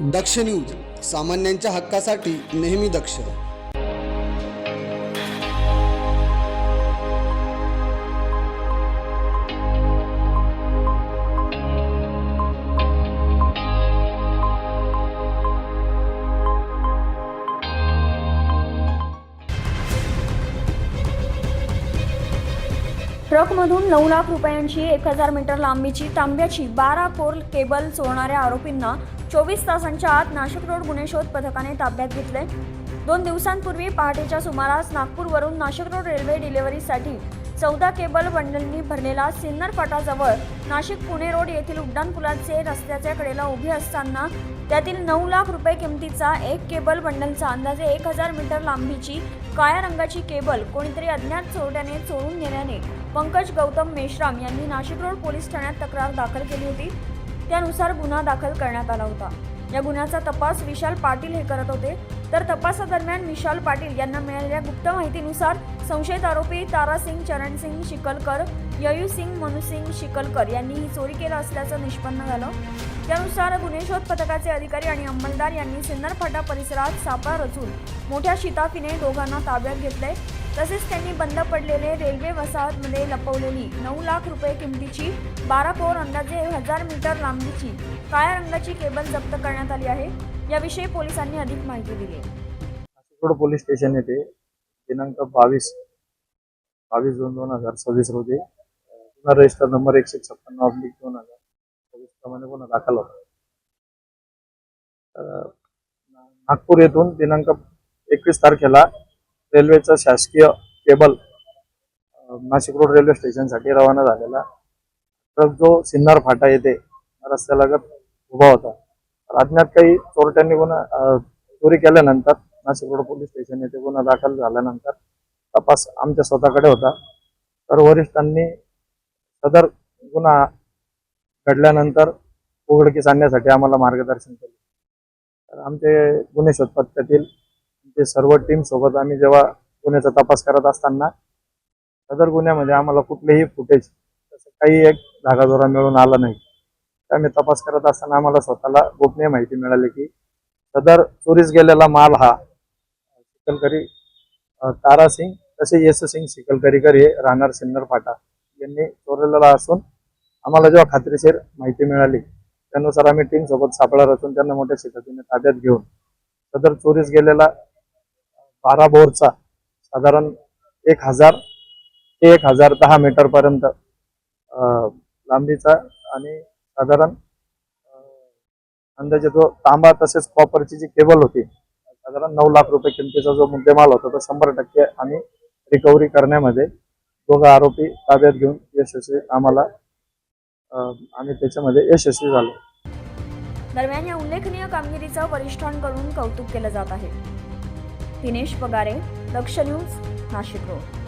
दक्ष news, सामान्यांच्या हक्कासाठी नेहमी दक्ष. ट्रकमधून 9 लाख रुपयांची 1000 मीटर लांबीची तांब्याची 12 कोर केबल चोरणाऱ्या आरोपींना 24 तासांच्या आत नाशिक रोड गुन्हे शोध पथकाने ताब्यात घेतले. 2 दिवसांपूर्वी पहाटेच्या सुमारास नागपूरवरून नाशिक रोड रेल्वे डिलिव्हरीसाठी 14 केबल बंडलनी भरलेला सिन्नर फाटाजवळ नाशिक पुणे रोड येथील उड्डाणपुलाचे रस्त्याच्या कडेला उभे असताना त्यातील 9 लाख रुपये किमतीचा एक केबल बंडलचा अंदाजे 1000 मीटर लांबीची काळ्या रंगाची केबल कोणीतरी अज्ञात चोरट्याने चोरून नेल्याने पंकज गौतम मेश्राम यांनी नाशिक रोड पोलीस ठाण्यात तक्रार दाखल केली होती. त्यानुसार गुन्हा दाखल करण्यात आला होता. या गुन्ह्याचा तपास विशाल पाटील हे करत होते. तर तपासादरम्यान विशाल पाटील यांना मिळालेल्या गुप्त माहितीनुसार संशयित आरोपी तारासिंग चरणसिंग शिकलकर, ययूसिंग मनुसिंग शिकलकर यांनी ही चोरी केली असल्याचं निष्पन्न झालं. त्यानुसार गुन्हे शोध पथकाचे अधिकारी आणि अंमलदार यांनी सिन्नर फाटा परिसरात सापळा रचून मोठ्या शिताफीने दोघांना ताब्यात घेतले. तसेच त्यांनी बंद पडलेले रेल्वे वसाहतमध्ये लपवलेली 9 लाख रुपये किमतीची 12 कोर अंदाजे 1000 मीटर लांबीची काळ्या रंगाची केबल जप्त करण्यात आली आहे. याविषयी पोलिसांनी अधिक माहिती दिली. नाशिक रोड पोलीस स्टेशन येथे दिनांक 22/2/2026 रोजी गुन्हा रजिस्टर नंबर 156/2026 प्रमाणे गुन्हा दाखल होता. नागपूर येथून दिनांक 21 तारखेला रेल्वेचा शासकीय केबल नाशिक रोड रेल्वे स्टेशनसाठी रवाना झालेला ट्रक जो सिन्नर फाटा येथे रस्त्यालगत उभा होता. अज्ञात काही चोरट्यांनी गुन्हा चोरी केल्यानंतर नाशिक रोड पोलीस स्टेशन येथे गुन्हा दाखल झाल्यानंतर तपास आमच्या स्वतःकडे होता. तर वरिष्ठांनी सदर गुन्हा घडल्यानंतर उघडकीस आणण्यासाठी आम्हाला मार्गदर्शन केले. तर आमचे गुन्हे शोध पथकातील ते सर्व टीम सोबत आम्ही जेव्हा गुन्ह्याचा तपास करत असताना सदर गुन्ह्यामध्ये आम्हाला कुठलेही फुटेज तसं काही एक धागादोरा मिळून आला नाही. आम्ही तपास करत असताना आम्हाला स्वतःला गोपनीय माहिती मिळाली की सदर चोरीस गेलेला माल हा शिकलकरी तारासिंग तसे यशसिंग शिकलकरीकर हे राहणार सिन्नर फाटा यांनी चोरलेला असून आम्हाला जेव्हा खात्रीशीर माहिती मिळाली त्यानुसार आम्ही टीम सोबत सापळा रचून त्यांना मोठ्या शिताफीने ताब्यात घेऊन सदर चोरीस गेलेला 12 बोरचा साधारण 1000 ते 1010 मीटर पर्यंत लांबीचा आणि साधारण अंदाजे तो तांबा तसेच कॉपरची जी केबल होती साधारण 9 लाख रुपये किमतीचा जो मुद्देमाल होता तो 100% आम्ही रिकव्हरी करण्यामध्ये दोघं आरोपी ताब्यात घेऊन यशस्वी आम्ही त्याच्यामध्ये यशस्वी झालो. दरम्यान या उल्लेखनीय कामगिरीचं वरिष्ठांकडून कौतुक केलं जात आहे. दिनेश पगारे, दक्ष न्यूज, नाशिक रोड.